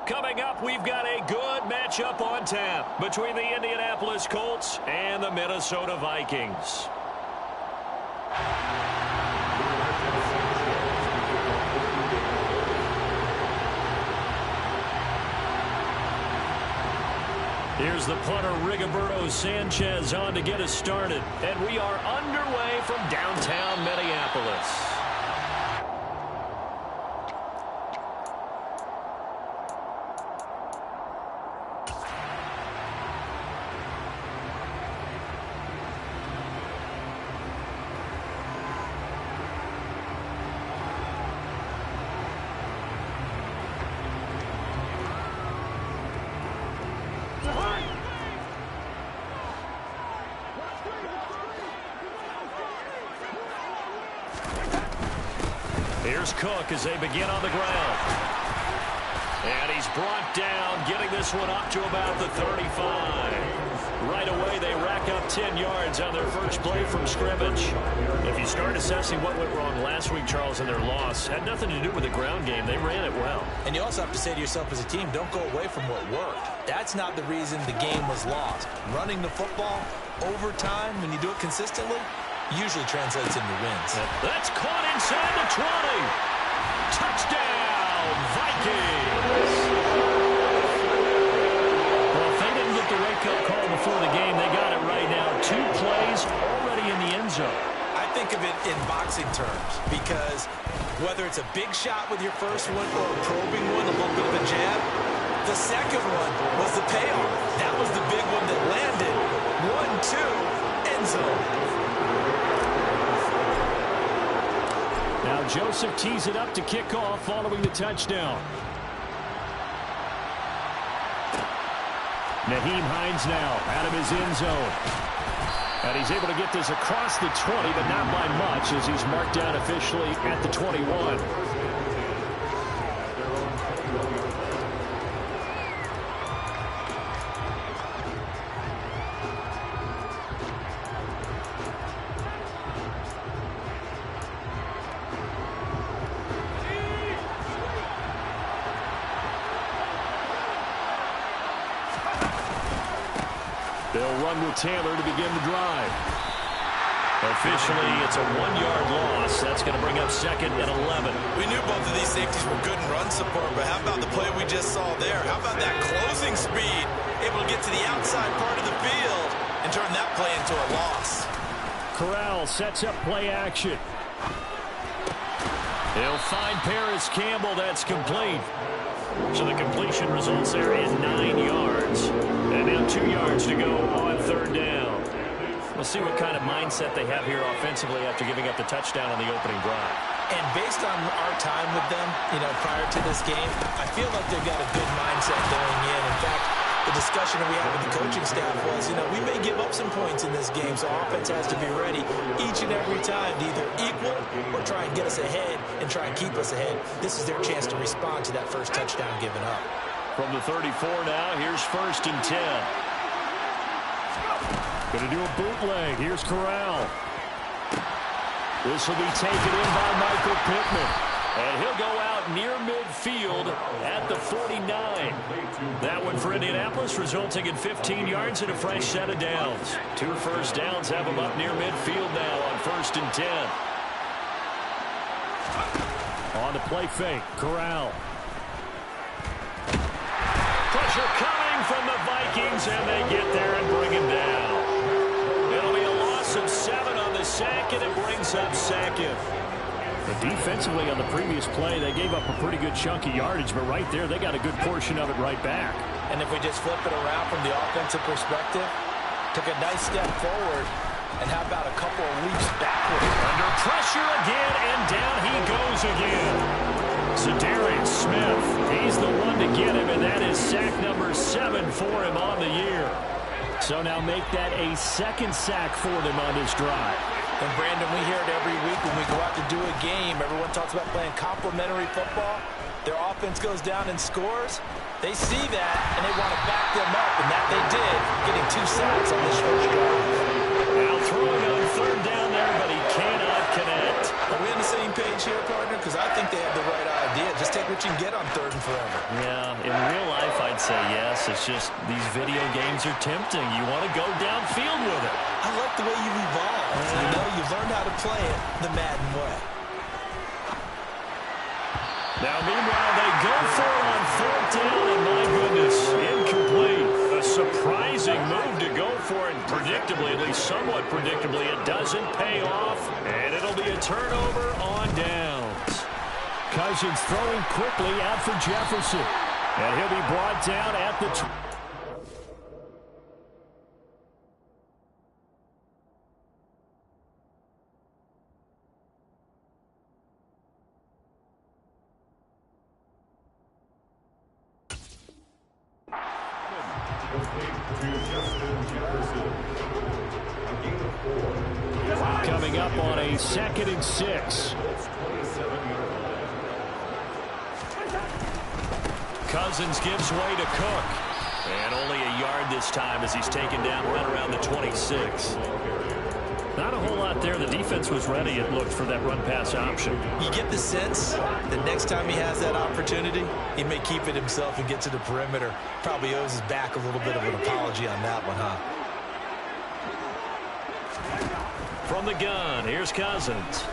Coming up, we've got a good matchup on tap between the Indianapolis Colts and the Minnesota Vikings. Here's the punter, Rigoberto Sanchez, on to get us started. And we are underway from downtown Minneapolis. Here's Cook as they begin on the ground. And he's brought down, getting this one up to about the 35. Right away, they rack up 10 yards on their first play from scrimmage. If you start assessing what went wrong last week, Charles, in their loss, had nothing to do with the ground game. They ran it well. And you also have to say to yourself as a team, don't go away from what worked. That's not the reason the game was lost. Running the football, overtime, when you do it consistently, usually translates into wins. That's caught inside the 20. Touchdown, Vikings. Well, if they didn't get the wake-up call before the game, they got it right now. 2 plays already in the end zone. I think of it in boxing terms because whether it's a big shot with your first one or a probing one, a little bit of a jab, the second one was the payoff. That was the big one that landed. 1-2, end zone. Now Joseph tees it up to kick off following the touchdown. Nyheim Hines now out of his end zone. And he's able to get this across the 20, but not by much as he's marked down officially at the 21. They'll run with Taylor to begin the drive. Officially, it's a 1-yard loss. That's going to bring up 2nd and 11. We knew both of these safeties were good in run support, but how about the play we just saw there? How about that closing speed? Able to get to the outside part of the field and turn that play into a loss. Corral sets up play action. He'll find Paris Campbell. That's complete. So the completion results there in 9 yards. And now 2 yards to go on 3rd down. We'll see what kind of mindset they have here offensively after giving up the touchdown on the opening drive. And based on our time with them, prior to this game, I feel like they've got a good mindset going in. In fact, the discussion that we had with the coaching staff was, we may give up some points in this game, so offense has to be ready each and every time to either equal or try and get us ahead and try and keep us ahead. This is their chance to respond to that first touchdown given up. From the 34 now, here's 1st and 10. Going to do a bootleg. Here's Corral. This will be taken in by Michael Pittman. And he'll go out near midfield at the 49. That one for Indianapolis, resulting in 15 yards and a fresh set of downs. 2 first downs have them up near midfield now on 1st and 10. On the play fake, Corral. Pressure coming from the Vikings, and they get there and bring him down. It'll be a loss of 7 on the sack, and it brings up 2nd. But defensively on the previous play, they gave up a pretty good chunk of yardage, but right there, they got a good portion of it right back. And if we just flip it around from the offensive perspective, took a nice step forward, and how about a couple of leaps backward? Under pressure again, and down he goes again. Zadarius Smith, he's the one to get him, and that is sack number 7 for him on the year. So now make that a 2nd sack for them on this drive. And, Brandon, we hear it every week when we go out to do a game. Everyone talks about playing complementary football. Their offense goes down and scores. They see that, and they want to back them up, and that they did, getting 2 sacks on this first drive. Now throwing on 3rd down there, but he cannot connect. Are we on the same page here, partner? Because I think they have the right idea. Just take what you can get on 3rd and forever. Yeah, in real say yes. It's just these video games are tempting. You want to go downfield with it. I like the way you've evolved. You know, you've learned how to play it the Madden way. Now, meanwhile, they go for it on 4th down, and my goodness, incomplete. A surprising move to go for it, and predictably, at least somewhat predictably, it doesn't pay off, and it'll be a turnover on downs. Cousins throwing quickly out for Jefferson, and he'll be brought down at the coming up on a 2nd and 6. Cousins gives way to Cook. And only a yard this time as he's taken down right around the 26. Not a whole lot there. The defense was ready, it looked, for that run-pass option. You get the sense that next time he has that opportunity, he may keep it himself and get to the perimeter. Probably owes his back a little bit of an apology on that one, huh? From the gun, here's Cousins.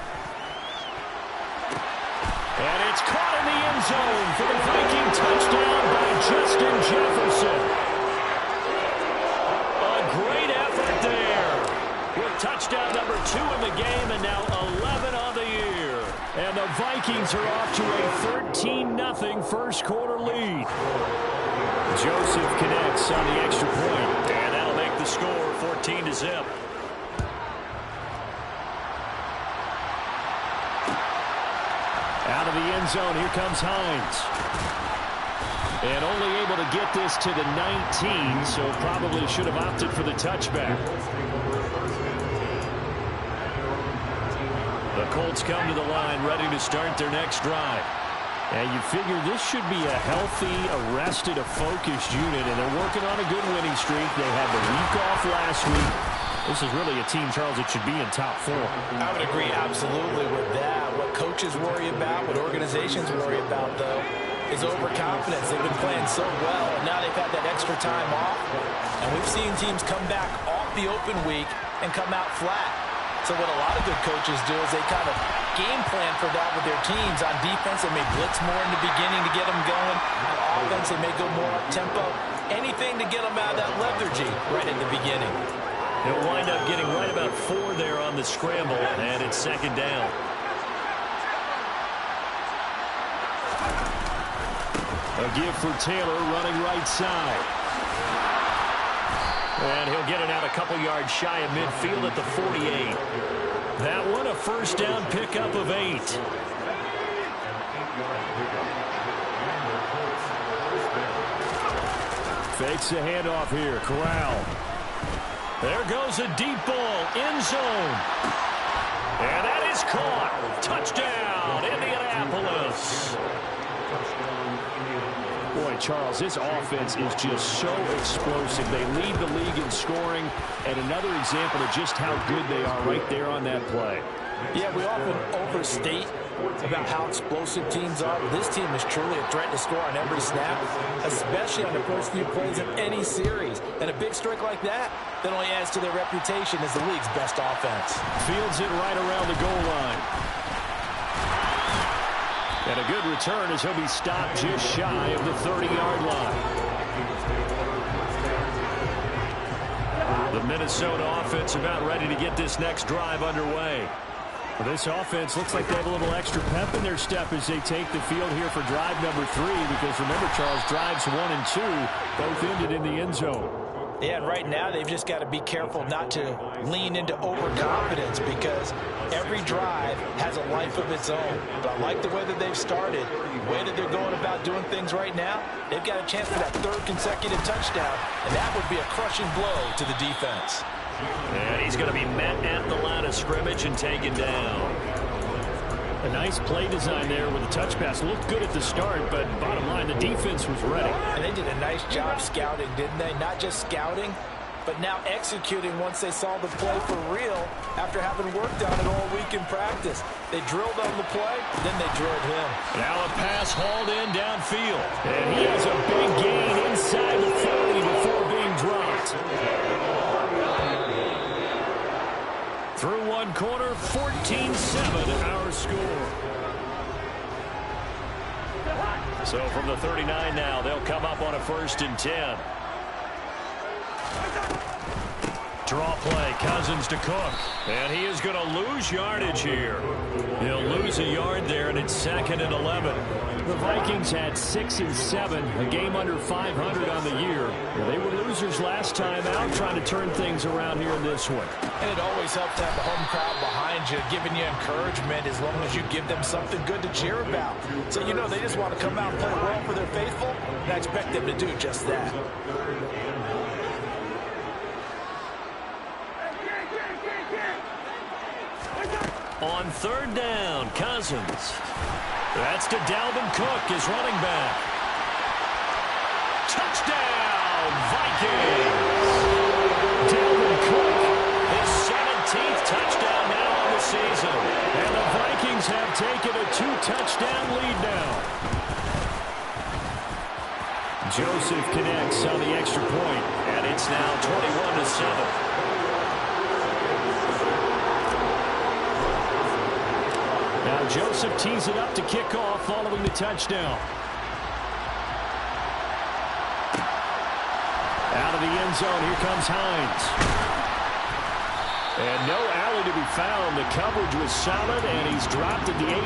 And it's caught in the end zone for the Viking touchdown by Justin Jefferson. A great effort there with touchdown number 2 in the game and now 11 on the year. And the Vikings are off to a 13-0 first quarter lead. Joseph connects on the extra point, and that'll make the score 14-0. Out of the end zone, here comes Hines. And only able to get this to the 19, so probably should have opted for the touchback. The Colts come to the line, ready to start their next drive. And you figure this should be a healthy, arrested, a focused unit, and they're working on a good winning streak. They had the week off last week. This is really a team, Charles, that should be in top 4. I would agree absolutely with that. What coaches worry about, what organizations worry about, though, is overconfidence. They've been playing so well, and now they've had that extra time off. And we've seen teams come back off the open week and come out flat. So what a lot of good coaches do is they kind of game plan for that with their teams. On defense, they may blitz more in the beginning to get them going. On offense, they may go more up-tempo. Anything to get them out of that lethargy right at the beginning. He'll wind up getting right about 4 there on the scramble, and it's 2nd down. A give for Taylor running right side. And he'll get it out a couple yards shy of midfield at the 48. That one a first down pickup of 8. Fakes the handoff here. Corral. There goes a deep ball, end zone. And that is caught. Touchdown, Indianapolis. Boy, Charles, this offense is just so explosive. They lead the league in scoring, and another example of just how good they are right there on that play. Yeah, we often overstate about how explosive teams are. This team is truly a threat to score on every snap, especially on the first few plays of any series. And a big streak like that only adds to their reputation as the league's best offense. Fields it right around the goal line. And a good return as he'll be stopped just shy of the 30-yard line. The Minnesota offense about ready to get this next drive underway. Well, this offense looks like they have a little extra pep in their step as they take the field here for drive number 3, because remember, Charles, drives 1 and 2 both ended in the end zone. Yeah, and right now they've just got to be careful not to lean into overconfidence, because every drive has a life of its own. But I like the way that they've started, the way that they're going about doing things right now. They've got a chance for that 3rd consecutive touchdown, and that would be a crushing blow to the defense. And he's going to be met at the line of scrimmage and taken down. A nice play design there with the touch pass. Looked good at the start, but bottom line, the defense was ready. And they did a nice job scouting, didn't they? Not just scouting, but now executing once they saw the play for real after having worked on it all week in practice. They drilled on the play, then they drilled him. Now a pass hauled in downfield. And he has a big gain inside 14-7 our score. So from the 39 now, they'll come up on a 1st and 10. Draw play, Cousins to Cook. And he is going to lose yardage here. He'll lose a yard there, and it's 2nd and 11. The Vikings had 6 and 7, a game under 500 on the year. They were losers last time out, trying to turn things around here in this one. And it always helps to have the home crowd behind you, giving you encouragement as long as you give them something good to cheer about. So you know they just want to come out and play well for their faithful, and I expect them to do just that. On 3rd down, Cousins. That's to Dalvin Cook, his running back. Touchdown, Vikings! Dalvin Cook, his 17th touchdown now on the season. And the Vikings have taken a 2-touchdown lead now. Joseph connects on the extra point, and it's now 21-7. Now Joseph tees it up to kick off following the touchdown. Out of the end zone, here comes Hines. And no alley to be found. The coverage was solid, and he's dropped at the 18.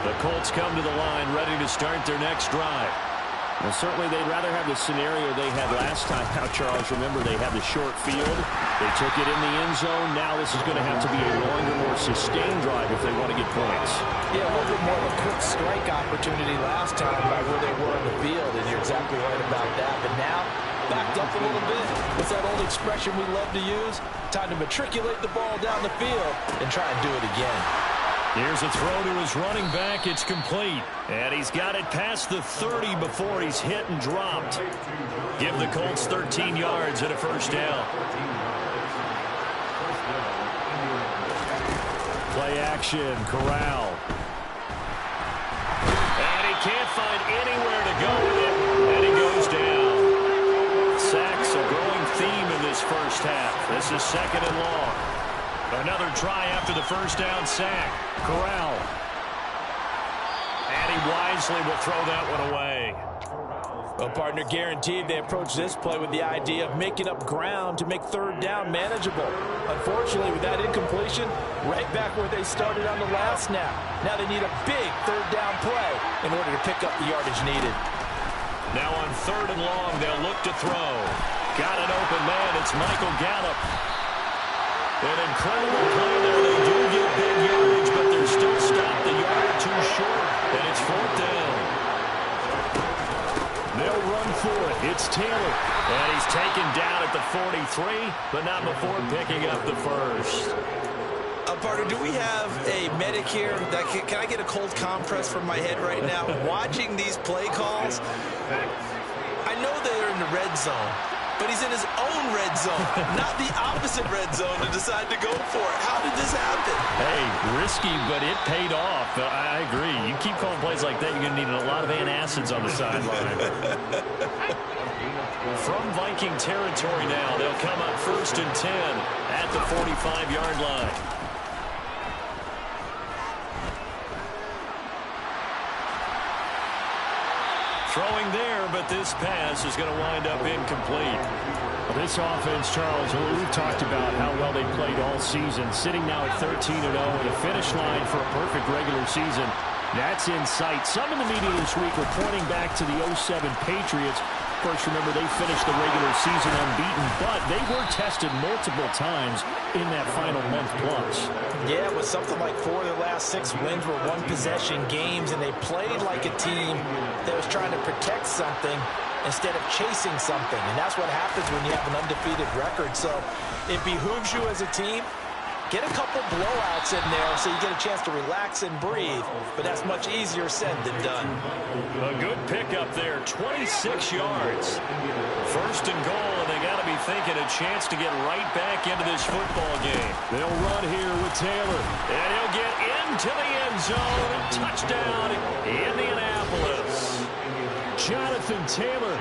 The Colts come to the line, ready to start their next drive. Well, certainly they'd rather have the scenario they had last time out, Charles. Remember, they had the short field. They took it in the end zone. Now this is going to have to be a longer, more sustained drive if they want to get points. Yeah, a little bit more of a quick strike opportunity last time by where they were on the field, and you're exactly right about that. But now, backed up a little bit. What's that old expression we love to use? Time to matriculate the ball down the field and try and do it again. Here's a throw to his running back. It's complete. And he's got it past the 30 before he's hit and dropped. Give the Colts 13 yards and a 1st down. Play action, Corral. And he can't find anywhere to go with it. And he goes down. Sacks a growing theme in this first half. This is 2nd and long. Another try after the 1st down sack. Corral. And he wisely will throw that one away. Well, partner, guaranteed they approach this play with the idea of making up ground to make 3rd down manageable. Unfortunately, with that incompletion, right back where they started on the last snap. Now they need a big 3rd down play in order to pick up the yardage needed. Now on 3rd and long, they'll look to throw. Got an open man. It's Michael Gallup. An incredible play there. They do get big yardage, but they're still stopped a yard or 2 short, and it's 4th down. They'll run for it. It's Taylor, and he's taken down at the 43, but not before picking up the 1st. Partner, do we have a medic here? Can I get a cold compress from my head right now? Watching these play calls, I know they're in the red zone. But he's in his own red zone, not the opposite red zone to decide to go for it. How did this happen? Hey, risky, but it paid off. I agree. You keep calling plays like that, you're going to need a lot of antacids on the sideline. From Viking territory now, they'll come up 1st and 10 at the 45-yard line. Throwing there, but this pass is going to wind up incomplete. Well, this offense, Charles, we've talked about how well they played all season, sitting now at 13-0 and a finish line for a perfect regular season. That's in sight. Some in the media this week are pointing back to the 07 Patriots. Of course, remember, they finished the regular season unbeaten, but they were tested multiple times in that final month plus. Yeah, it was something like 4 of their last 6 wins were one-possession games, and they played like a team that was trying to protect something instead of chasing something. And that's what happens when you have an undefeated record. So it behooves you as a team. Get a couple blowouts in there so you get a chance to relax and breathe, but that's much easier said than done. A good pickup there, 26 yards. 1st and goal, and they got to be thinking a chance to get right back into this football game. They'll run here with Taylor, and he'll get into the end zone. Touchdown, Indianapolis. Jonathan Taylor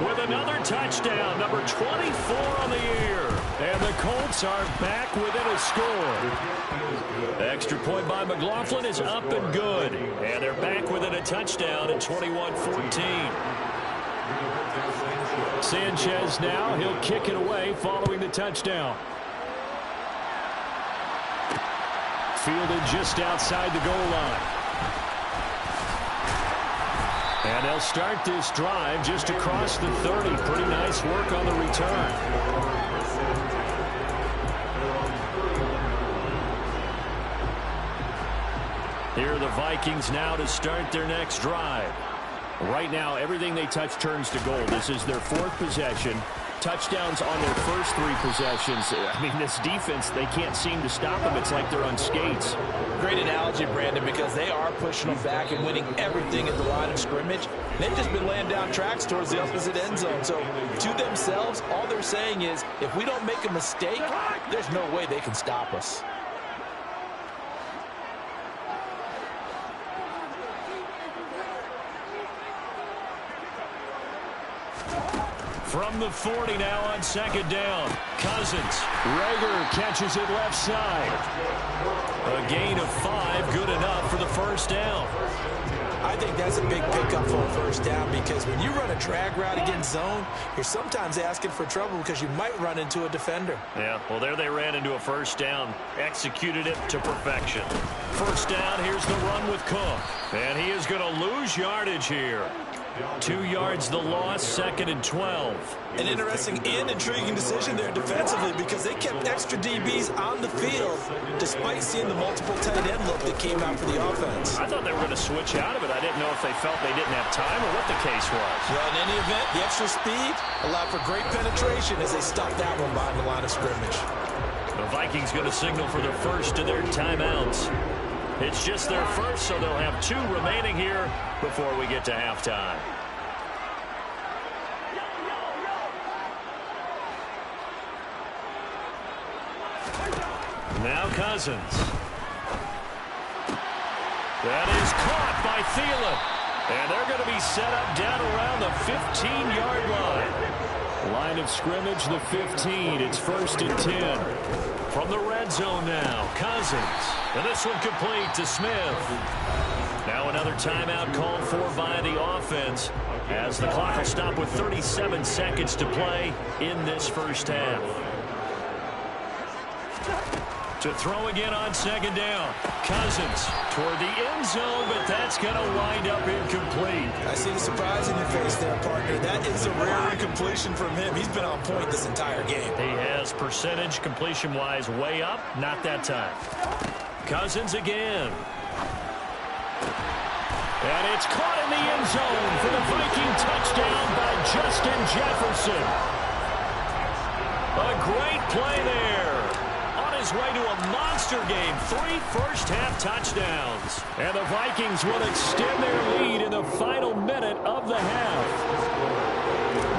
with another touchdown, number 24 on the year. And the Colts are back within a score. The extra point by McLaughlin is up and good. And they're back within a touchdown at 21-14. Sanchez now, he'll kick it away following the touchdown. Fielded just outside the goal line. And they'll start this drive just across the 30. Pretty nice work on the return. Here are the Vikings now to start their next drive. Right now, everything they touch turns to gold. This is their fourth possession. Touchdowns on their first three possessions. I mean, this defense, they can't seem to stop them. It's like they're on skates. Great analogy, Brandon, because they are pushing them back and winning everything at the line of scrimmage. They've just been laying down tracks towards the opposite end zone. So, to themselves, all they're saying is, if we don't make a mistake, there's no way they can stop us. From the 40 now on second down. Cousins. Rager catches it left side. A gain of 5, good enough for the first down. I think that's a big pickup for a first down because when you run a drag route against zone, you're sometimes asking for trouble because you might run into a defender. Yeah, well, there they ran into a first down. Executed it to perfection. First down, here's the run with Cook. And he is going to lose yardage here. 2 yards the loss, 2nd and 12. An interesting and intriguing decision there defensively because they kept extra DBs on the field despite seeing the multiple tight end look that came out for the offense. I thought they were going to switch out of it. I didn't know if they felt they didn't have time or what the case was. Well, in any event, the extra speed allowed for great penetration as they stopped that one behind the line of scrimmage. The Vikings going to signal for the first of their timeouts. It's just their first, so they'll have 2 remaining here before we get to halftime. Now Cousins. That is caught by Thielen. And they're going to be set up down around the 15-yard line. Line of scrimmage, the 15. It's 1st and 10. From the red zone now, Cousins. And this one complete to Smith. Now another timeout called for by the offense as the clock will stop with 37 seconds to play in this first half. To throw again on second down. Cousins toward the end zone, but that's going to wind up incomplete. I see the surprise in your face there, partner. That is a rare incompletion from him. He's been on point this entire game. He has percentage completion-wise way up. Not that time. Cousins again. And it's caught in the end zone for the Viking touchdown by Justin Jefferson. A great play there. His way to a monster game. 3 first-half touchdowns. And the Vikings will extend their lead in the final minute of the half.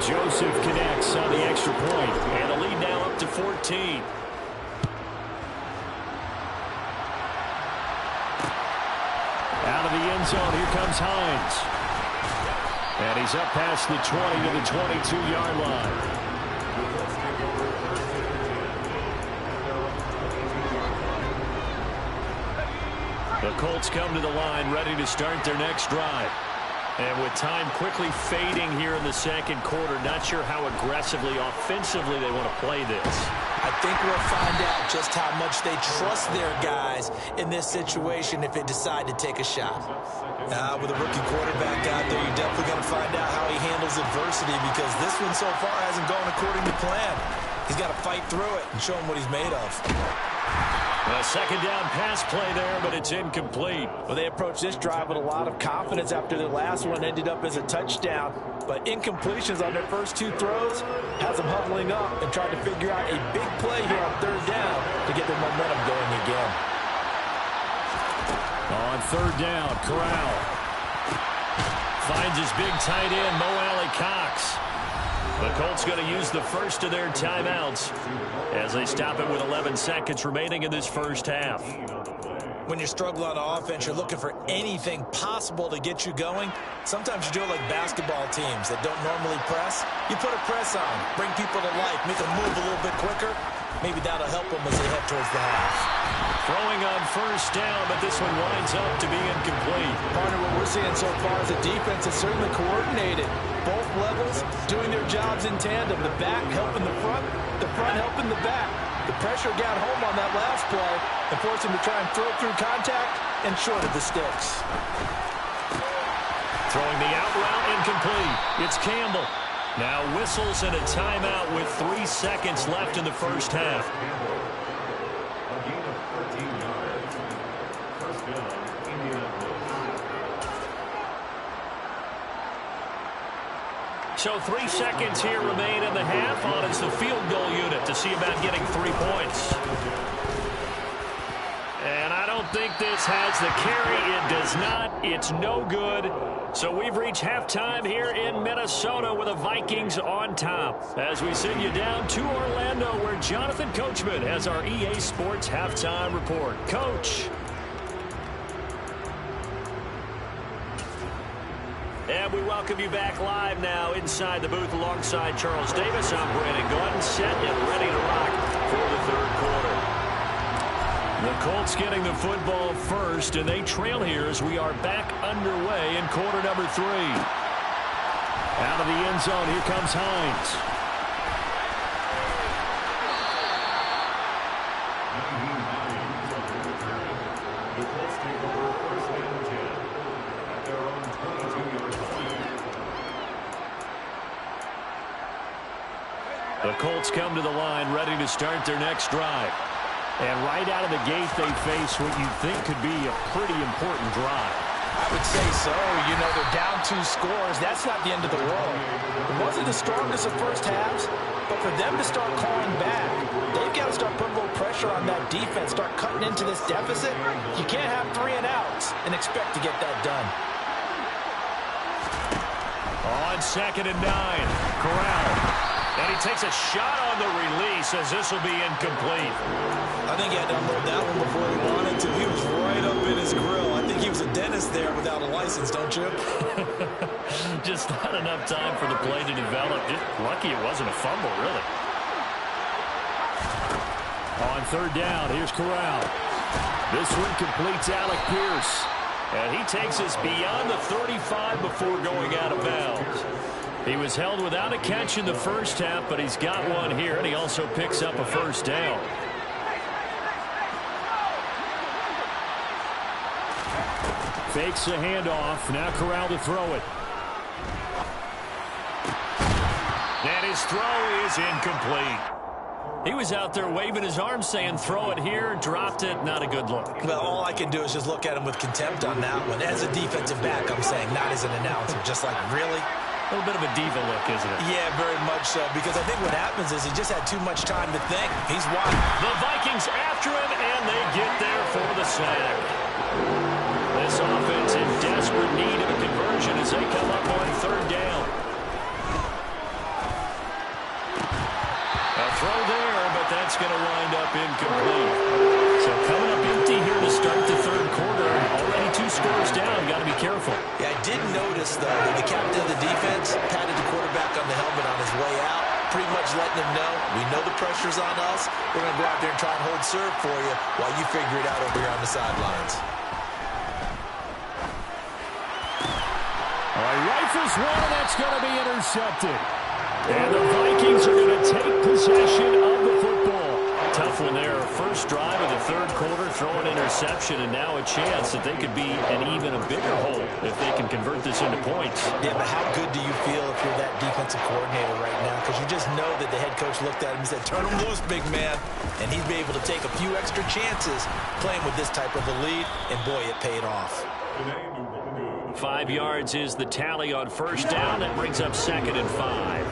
Joseph connects on the extra point, and the lead now up to 14. Out of the end zone, here comes Hines. And he's up past the 20 to the 22-yard line. The Colts come to the line ready to start their next drive. And with time quickly fading here in the second quarter, not sure how aggressively, offensively they want to play this. I think we'll find out just how much they trust their guys in this situation if they decide to take a shot. With a rookie quarterback out there, you're definitely going to find out how he handles adversity because this one so far hasn't gone according to plan. He's got to fight through it and show him what he's made of. A second down pass play there, but it's incomplete. Well, they approached this drive with a lot of confidence after the last one ended up as a touchdown. But incompletions on their first 2 throws has them huddling up and trying to figure out a big play here on 3rd down to get their momentum going again. On 3rd down, Corral finds his big tight end, Mo Alley-Cox. The Colts going to use the first of their timeouts as they stop it with 11 seconds remaining in this first half. When you're struggling on offense, you're looking for anything possible to get you going. Sometimes you do it like basketball teams that don't normally press. You put a press on, bring people to life, make them move a little bit quicker. Maybe that'll help them as they head towards the half. Throwing on first down, but this one winds up to be incomplete. Partner, what we're seeing so far is the defense is certainly coordinated. Both levels doing their jobs in tandem. The back helping the front helping the back. The pressure got home on that last play and forced him to try and throw through contact and short of the sticks. Throwing the out route incomplete. It's Campbell. Now whistles and a timeout with 3 seconds left in the first half. So 3 seconds here remain in the half. On is the field goal unit to see about getting 3 points. And I don't think this has the carry. It does not. It's no good. So we've reached halftime here in Minnesota with the Vikings on top. As we send you down to Orlando, where Jonathan Coachman has our EA Sports halftime report. Coach. And we welcome you back live now inside the booth alongside Charles Davis. I'm Brandon Gordon, set and ready to rock for the third quarter. The Colts getting the football first, and they trail here as we are back underway in quarter number 3. Out of the end zone, here comes Hines. The Colts come to the line ready to start their next drive. And right out of the gate, they face what you think could be a pretty important drive. I would say so. You know, they're down 2 scores. That's not the end of the world. It wasn't the strongest of first halves, but for them to start calling back, they've got to start putting a little pressure on that defense, start cutting into this deficit. You can't have 3 and outs and expect to get that done. On 2nd and 9, Corral. And he takes a shot on the release as this will be incomplete. I think he had to unload that one before he wanted to. He was right up in his grill. I think he was a dentist there without a license, don't you? Just not enough time for the play to develop. Just lucky it wasn't a fumble, really. On 3rd down, here's Corral. This one completes Alec Pierce. And he takes us beyond the 35 before going out of bounds. He was held without a catch in the first half, but he's got one here, and he also picks up a first down. Fakes the handoff. Now Corral to throw it. And his throw is incomplete. He was out there waving his arms saying, throw it here, dropped it, not a good look. Well, all I can do is just look at him with contempt on that one. As a defensive back, I'm saying, not as an announcer. Just like, really? A little bit of a diva look, isn't it? Yeah, very much so, because I think what happens is he just had too much time to think. He's wide. The Vikings after him, and they get there for the sack. This offense in desperate need of a conversion as they come up on 3rd down. A throw there, but that's going to wind up incomplete. So coming up empty here to start the 3rd quarter. Already 2 scores down. Got to be careful. Yeah, I did notice, though, that the captain of the defense patted the quarterback on the helmet on his way out, pretty much letting him know, we know the pressure's on us. We're going to go out there and try and hold serve for you while you figure it out over here on the sidelines. All right, rifles one, and that's going to be intercepted. And the Vikings are going to take possession of the football. Tough one there. First drive of the 3rd quarter, throw an interception, and now a chance that they could be an even a bigger hole if they can convert this into points. Yeah, but how good do you feel if you're that defensive coordinator right now? Because you just know that the head coach looked at him and said, turn him loose, big man. And he's been able to take a few extra chances playing with this type of a lead, and boy, it paid off. 5 yards is the tally on first down. That brings up 2nd and 5.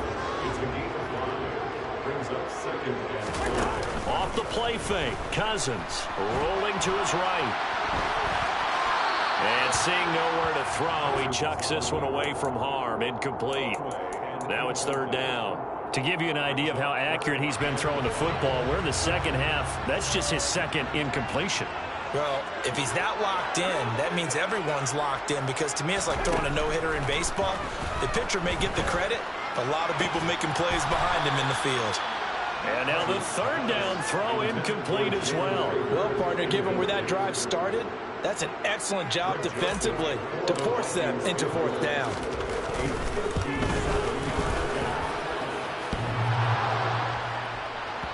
Off the play fake, Cousins rolling to his right. And seeing nowhere to throw, he chucks this one away from harm. Incomplete. Now it's 3rd down. To give you an idea of how accurate he's been throwing the football, we're in the second half. That's just his 2nd incompletion. Well, if he's that locked in, that means everyone's locked in, because to me it's like throwing a no-hitter in baseball. The pitcher may get the credit, but a lot of people making plays behind him in the field. And now the third down throw incomplete as well. Well, partner, given where that drive started, that's an excellent job defensively to force them into fourth down.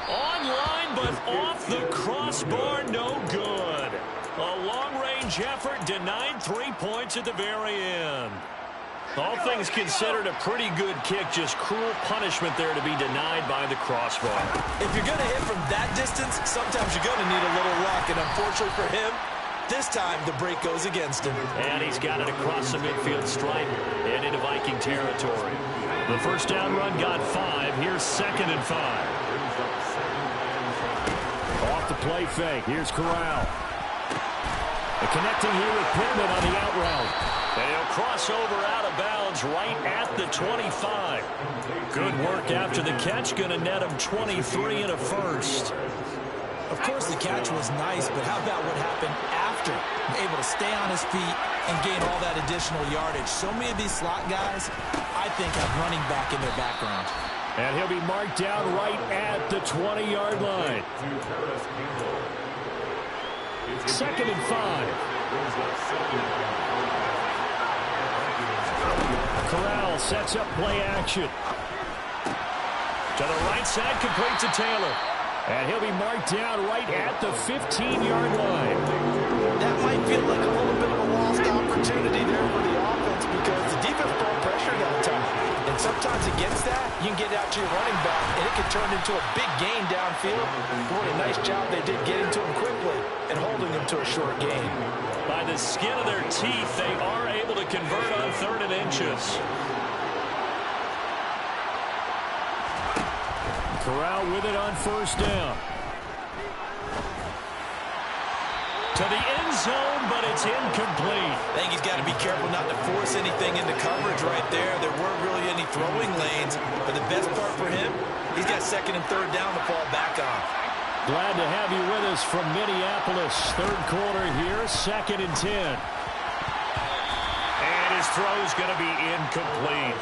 Online, but off the crossbar, no good. A long-range effort denied 3 points at the very end. All things considered, a pretty good kick, just cruel punishment there to be denied by the crossbar. If you're going to hit from that distance, sometimes you're going to need a little luck, and unfortunately for him, this time the break goes against him. And he's got it across the midfield stripe and into Viking territory. The first down run got 5. Here's 2nd and 5. Off the play fake. Here's Corral. Connecting here with Pittman on the out route. And he'll cross over out of bounds right at the 25. Good work after the catch. Going to net him 23 and a first. Of course, the catch was nice, but how about what happened after? Able to stay on his feet and gain all that additional yardage. So many of these slot guys, I think, have running back in their background. And he'll be marked down right at the 20-yard line. 2nd and 5. Corral sets up play action. To the right side, complete to Taylor. And he'll be marked down right at the 15-yard line. That might feel like a little bit of a lost opportunity there for the offense, because the defense brought pressure that time. And sometimes against that, you can get out to your running back, and it can turn into a big gain downfield. What a nice job they did getting to him quickly and holding him to a short gain. By the skin of their teeth, they are able to convert on 3rd and inches. Corral with it on 1st down. To the end zone, but it's incomplete. I think he's got to be careful not to force anything into coverage right there. There weren't really any throwing lanes, but the best part for him, he's got 2nd and 3rd down to fall back on. Glad to have you with us from Minneapolis. 3rd quarter here, 2nd and 10. And his throw's going to be incomplete.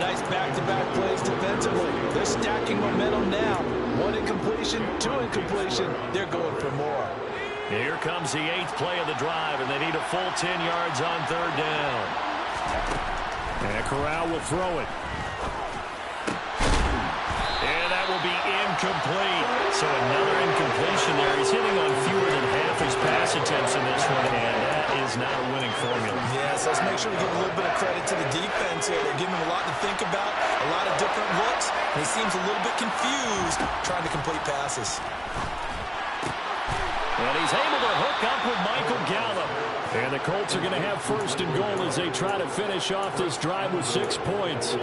Nice back-to-back plays defensively. They're stacking momentum now. 1 incompletion, 2 incompletion. They're going for more. Here comes the 8th play of the drive, and they need a full 10 yards on 3rd down. And Corral will throw it. And that will be incomplete. So another incompletion there. He's hitting on fewer than half his pass attempts in this one, and that is not a winning formula. Yes, let's make sure we give a little bit of credit to the defense here. They're giving him a lot to think about, a lot of different looks, and he seems a little bit confused trying to complete passes. And he's able to hook up with Michael Gallup. And the Colts are going to have 1st and goal as they try to finish off this drive with 6 points.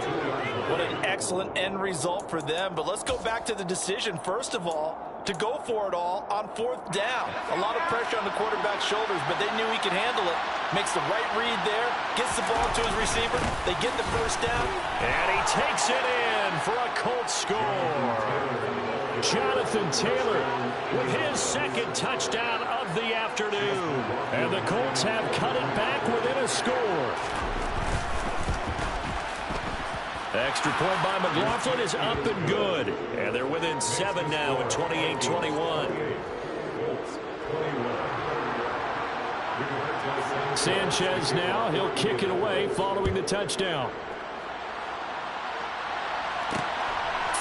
What an excellent end result for them. But let's go back to the decision, first of all, to go for it all on 4th down. A lot of pressure on the quarterback's shoulders, but they knew he could handle it. Makes the right read there, gets the ball to his receiver. They get the 1st down. And he takes it in for a Colts score. Jonathan Taylor with his 2nd touchdown of the afternoon. And the Colts have cut it back within a score. Extra point by McLaughlin is up and good. And they're within 7 now at 28-21. Sanchez now, he'll kick it away following the touchdown.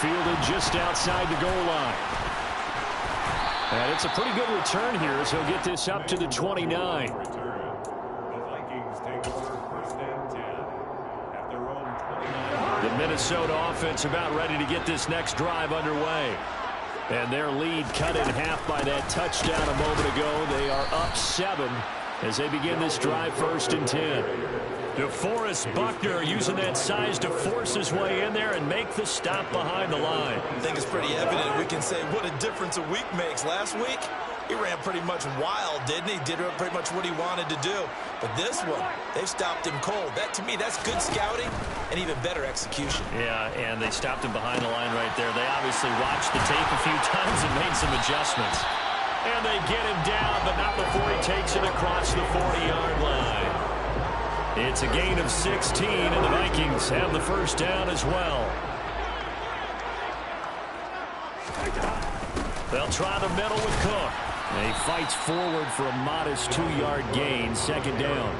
Fielded just outside the goal line. And it's a pretty good return here as he'll get this up to the 29. The Vikings take over 1st and 10 at their own 29. The Minnesota offense about ready to get this next drive underway. And their lead cut in half by that touchdown a moment ago. They are up 7 as they begin this drive 1st and 10. DeForest Buckner using that size to force his way in there and make the stop behind the line. I think it's pretty evident. We can say what a difference a week makes. Last week, he ran pretty much wild, didn't he? Did pretty much what he wanted to do. But this one, they've stopped him cold. That, to me, that's good scouting and even better execution. Yeah, and they stopped him behind the line right there. They obviously watched the tape a few times and made some adjustments. And they get him down, but not before he takes it across the 40-yard line. It's a gain of 16, and the Vikings have the first down as well. They'll try the middle with Cook. And he fights forward for a modest 2-yard gain, second down.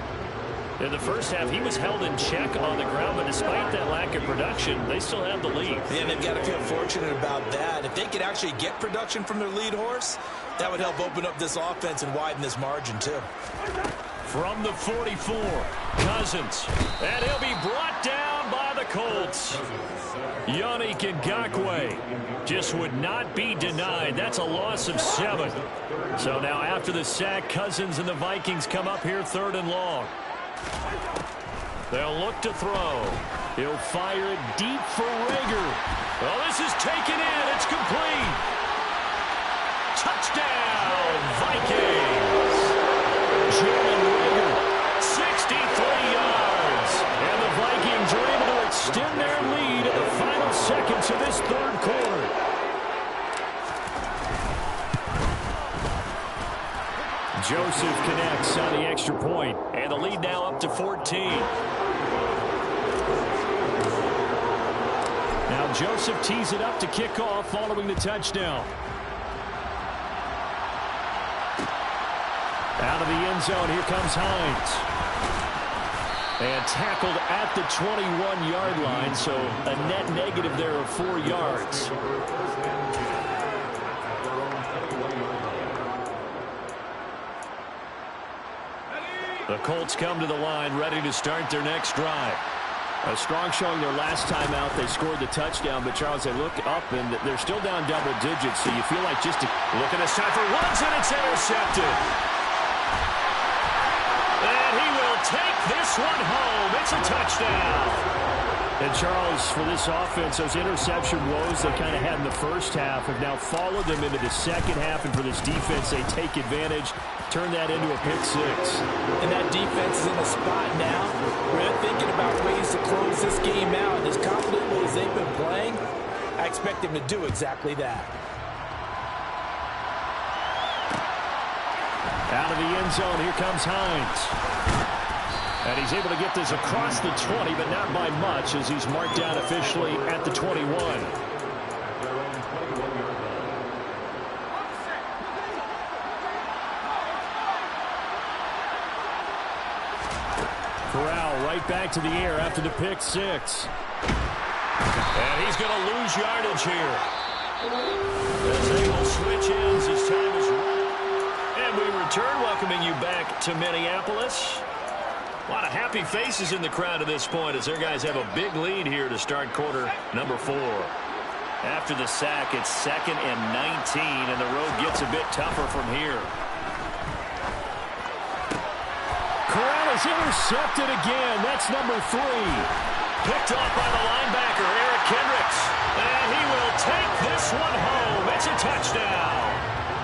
In the first half, he was held in check on the ground, but despite that lack of production, they still have the lead. Yeah, they've got to feel fortunate about that. If they could actually get production from their lead horse, that would help open up this offense and widen this margin, too. From the 44, Cousins. And he'll be brought down by the Colts. Yannick Ngakoue just would not be denied. That's a loss of 7. So now after the sack, Cousins and the Vikings come up here 3rd and long. They'll look to throw. He'll fire it deep for Rager. Well, this is taken in. It's complete. Touchdown, Vikings. Jalen Rager, 63 yards. And the Vikings are able to extend their lead in the final seconds of this 3rd quarter. Joseph connects on the extra point, and the lead now up to 14. Now Joseph tees it up to kick off following the touchdown. Out of the end zone, here comes Hines. And tackled at the 21-yard line, so a net negative there of 4 yards. The Colts come to the line, ready to start their next drive. A strong showing their last time out. They scored the touchdown, but Charles, they look up, and they're still down double digits, so you feel like just to look at this time for Woods, and it's intercepted. And he will take this one home. It's a touchdown. And Charles, for this offense, those interception woes they kind of had in the first half have now followed them into the second half, and for this defense, they take advantage, turn that into a pick 6. And that defense is in a spot now where they're thinking about ways to close this game out. And as confidently as they've been playing, I expect them to do exactly that. Out of the end zone, here comes Hines. And he's able to get this across the 20, but not by much, as he's marked down officially at the 21. Corral right back to the air after the pick 6. And he's going to lose yardage here. As they will switch ends as time is run. And we return, welcoming you back to Minneapolis. A lot of happy faces in the crowd at this point as their guys have a big lead here to start quarter number 4. After the sack, it's 2nd and 19, and the road gets a bit tougher from here. Corral is intercepted again. That's number 3. Picked off by the linebacker, Eric Kendricks. And he will take this one home. It's a touchdown.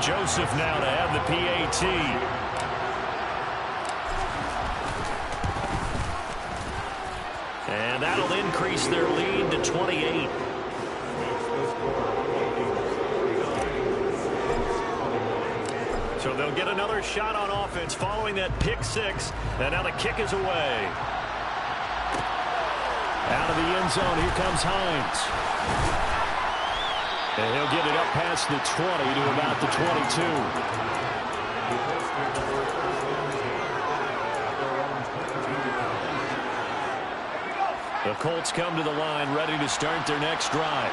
Joseph now to have the PAT. And that'll increase their lead to 28. So they'll get another shot on offense following that pick 6. And now the kick is away. Out of the end zone, here comes Hines. And he'll get it up past the 20 to about the 22. The Colts come to the line, ready to start their next drive.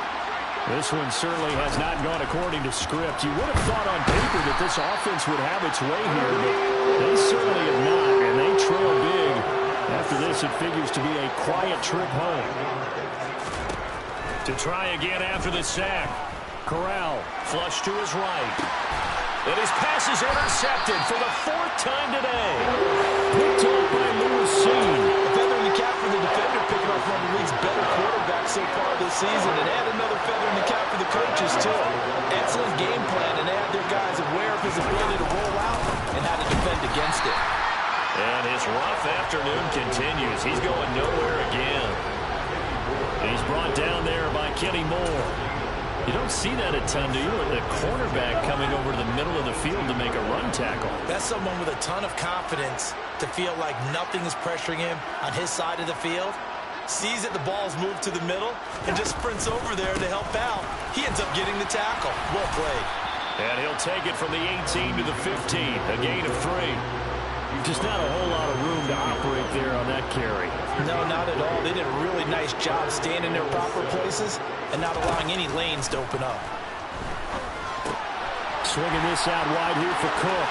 This one certainly has not gone according to script. You would have thought on paper that this offense would have its way here, but they certainly have not, and they trail big. After this, it figures to be a quiet trip home. To try again after the sack. Corral, flush to his right. And his pass is intercepted for the 4th time today. Picked off by Lewis Seen. A feather in the cap for the defender, picking off one of the league's better quarterbacks so far this season, and add another feather in the cap for the coaches, too. Excellent game plan, and they had their guys aware of his ability to roll out and how to defend against it. And his rough afternoon continues. He's going nowhere again. He's brought down there by Kenny Moore. You don't see that a ton, do you? The cornerback coming over to the middle of the field to make a run tackle. That's someone with a ton of confidence to feel like nothing is pressuring him on his side of the field. Sees that the ball's moved to the middle and just sprints over there to help out. He ends up getting the tackle. Well played. And he'll take it from the 18 to the 15, a gain of 3. Just not a whole lot of room to operate there on that carry. No, not at all. They did a really nice job staying in their proper places and not allowing any lanes to open up. Swinging this out wide here for Cook.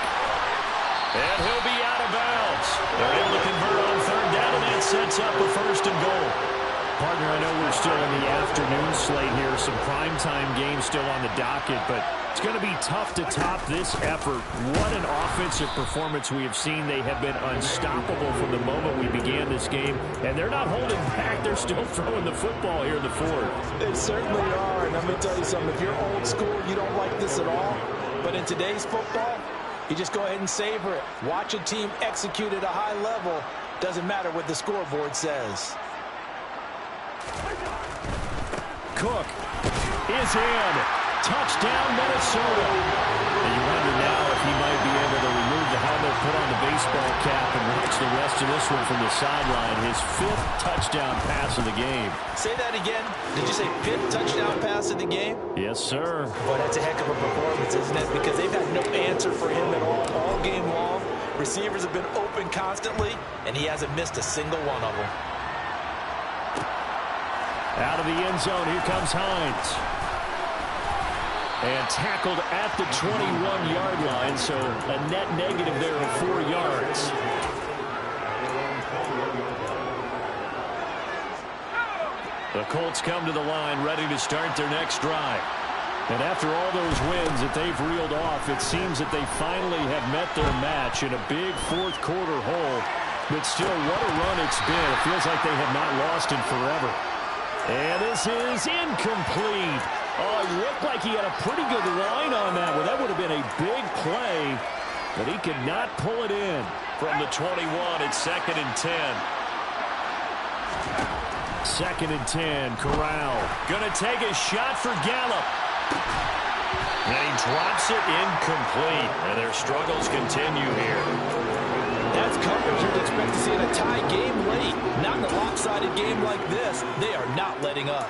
And he'll be out of bounds. They're able to convert on third down, and that sets up a 1st and goal. Partner, I know we're still in the afternoon slate here. Some primetime games still on the docket, but it's going to be tough to top this effort. What an offensive performance we have seen. They have been unstoppable from the moment we began this game, and they're not holding back. They're still throwing the football here in the 4th. They certainly are, and I'm going to tell you something. If you're old school, you don't like this at all. But in today's football, you just go ahead and savor it. Watch a team execute at a high level. Doesn't matter what the scoreboard says. Cook is in. Touchdown, Minnesota. And you wonder now if he might be able to remove the helmet, put on the baseball cap, and watch the rest of this one from the sideline. His 5th touchdown pass of the game. Say that again. Did you say 5th touchdown pass of the game? Yes, sir. Boy, that's a heck of a performance, isn't it? Because they've had no answer for him at all game long. Receivers have been open constantly, and he hasn't missed a single one of them. Out of the end zone, here comes Hines. And tackled at the 21-yard line, so a net negative there of 4 yards. The Colts come to the line, ready to start their next drive. And after all those wins that they've reeled off, it seems that they finally have met their match in a big 4th quarter hole. But still, what a run it's been. It feels like they have not lost in forever. And this is incomplete. Oh, it looked like he had a pretty good line on that one. That would have been a big play, but he could not pull it in. From the 21, it's 2nd and 10. 2nd and 10, Corral. Gonna take a shot for Gallup. And he drops it incomplete. And their struggles continue here. That's coverage you'd expect to see in a tie game late. Not in a lopsided game like this. They are not letting up.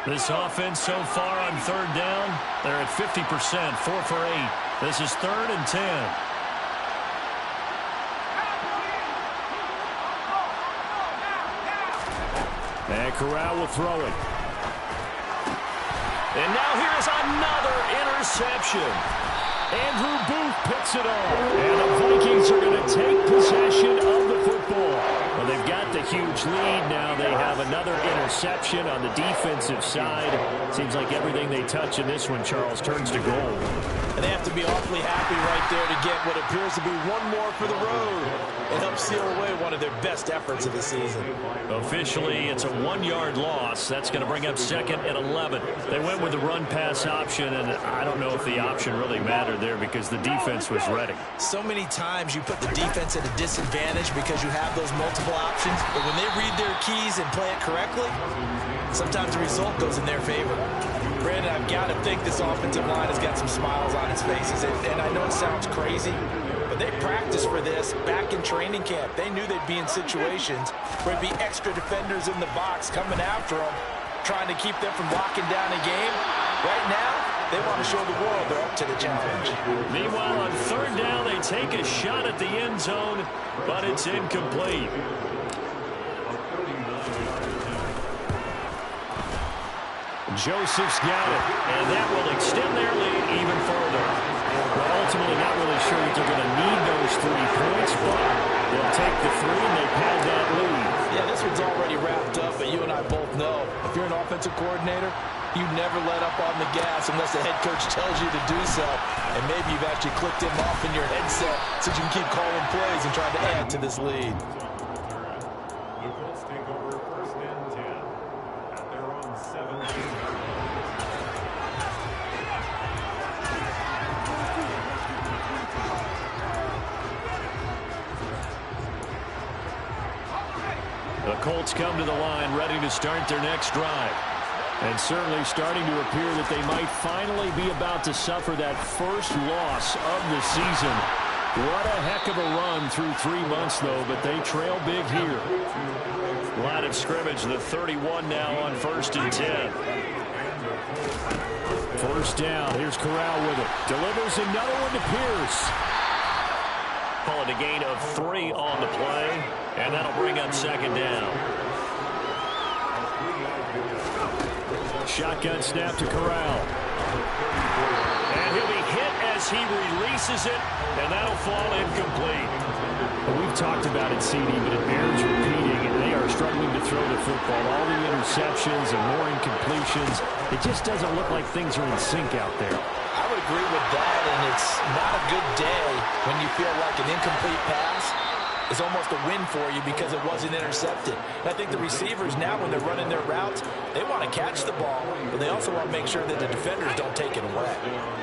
This offense so far on 3rd down, they're at 50%, 4 for 8. This is 3rd and 10. And Corral will throw it. And now here's another interception. Andrew Booth picks it off. And the Vikings are going to take possession of the football. Well, they've got the huge lead now. They have another interception on the defensive side. Seems like everything they touch in this one, Charles, turns to gold. And they have to be awfully happy right there to get what appears to be one more for the road and help seal away one of their best efforts of the season. Officially, it's a 1-yard loss. That's going to bring up 2nd and 11. They went with the run-pass option, and I don't know if the option really mattered there because the defense was ready. So many times you put the defense at a disadvantage because you have those multiple options, but when they read their keys and play it correctly, sometimes the result goes in their favor. Brandon, I've got to think this offensive line has got some smiles on its faces, and I know it sounds crazy, but they practiced for this back in training camp. They knew they'd be in situations where it'd be extra defenders in the box coming after them, trying to keep them from locking down a game. Right now, they want to show the world they're up to the challenge. Meanwhile, on 3rd down, they take a shot at the end zone, but it's incomplete. Joseph's got it, and that will extend their lead even further. Well, ultimately, not really sure that they're going to need those 3 points, but they'll take the 3 and they pad that lead. Yeah, this one's already wrapped up, but you and I both know if you're an offensive coordinator, you never let up on the gas unless the head coach tells you to do so. And maybe you've actually clicked him off in your headset so you can keep calling plays and trying to add to this lead. The Colts take over 1st and 10 at their own 17. The Colts come to the line ready to start their next drive. And certainly starting to appear that they might finally be about to suffer that first loss of the season. What a heck of a run through 3 months, though, but they trail big here. Line of scrimmage, the 31 now on 1st and 10. First down, here's Corral with it. Delivers another one to Pierce. Call it a gain of 3 on the play, and that'll bring up 2nd down. Shotgun snap to Corral. And he'll be hit as he releases it, and that'll fall incomplete. Well, we've talked about it, CD, but it bears repeating, and they are struggling to throw the football. All the interceptions and more incompletions. It just doesn't look like things are in sync out there. I would agree with that, and it's not a good day when you feel like an incomplete pass is almost a win for you because it wasn't intercepted. And I think the receivers now, when they're running their routes, they want to catch the ball, but they also want to make sure that the defenders don't take it away.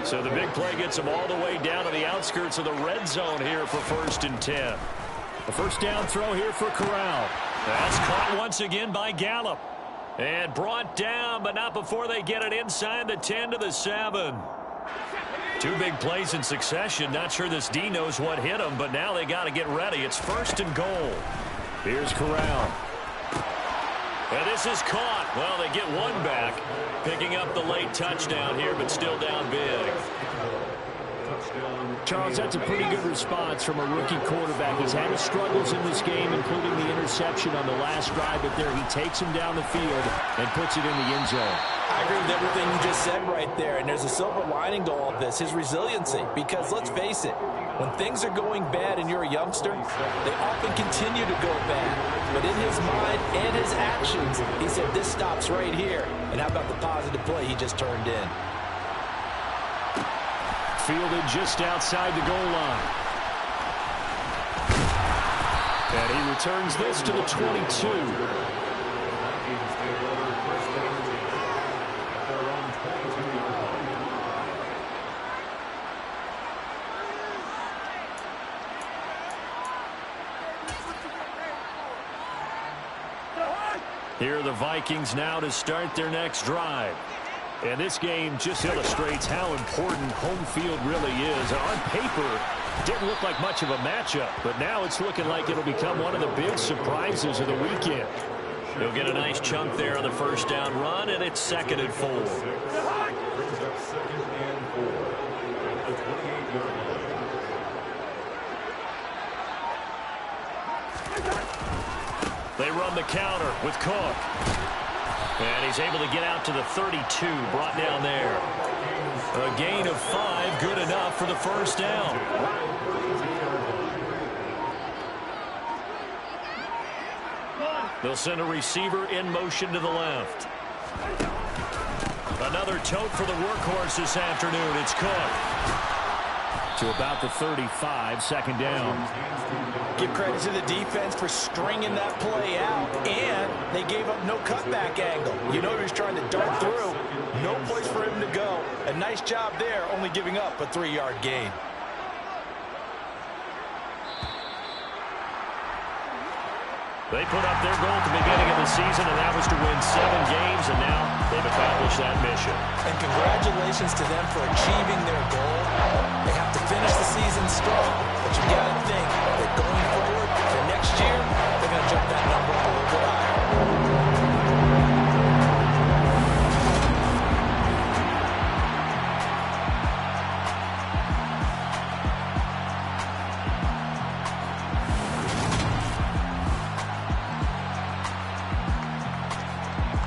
So the big play gets them all the way down to the outskirts of the red zone here for 1st and 10. The first down throw here for Corral. That's caught once again by Gallup. And brought down, but not before they get it inside the 10 to the 7. 2 big plays in succession. Not sure this D knows what hit him, but now they got to get ready. It's 1st and goal. Here's Corral. And this is caught. Well, they get one back, picking up the late touchdown here, but still down big. Charles, that's a pretty good response from a rookie quarterback. He's had his struggles in this game, including the interception on the last drive, but there he takes him down the field and puts it in the end zone. I agree with everything you just said right there, and there's a silver lining to all of this, his resiliency. Because let's face it, when things are going bad and you're a youngster, they often continue to go bad. But in his mind and his actions, he said, this stops right here. And how about the positive play he just turned in? Fielded just outside the goal line. And he returns this to the 22. Here are the Vikings now to start their next drive. And this game just illustrates how important home field really is. On paper, didn't look like much of a matchup, but now it's looking like it'll become one of the big surprises of the weekend. He'll get a nice chunk there on the first down run, and it's 2nd and 4. They run the counter with Cook. And he's able to get out to the 32, brought down there. A gain of 5, good enough for the first down. They'll send a receiver in motion to the left. Another tote for the workhorse this afternoon. It's Cook. To about the 35, 2nd down. Give credit to the defense for stringing that play out, and they gave up no cutback angle. You know he was trying to dart through. No place for him to go. A nice job there, only giving up a 3-yard gain. They put up their goal at the beginning of the season, and that was to win 7 games, and now they've accomplished that mission. And congratulations to them for achieving their goal. They have to finish the season strong, but you got to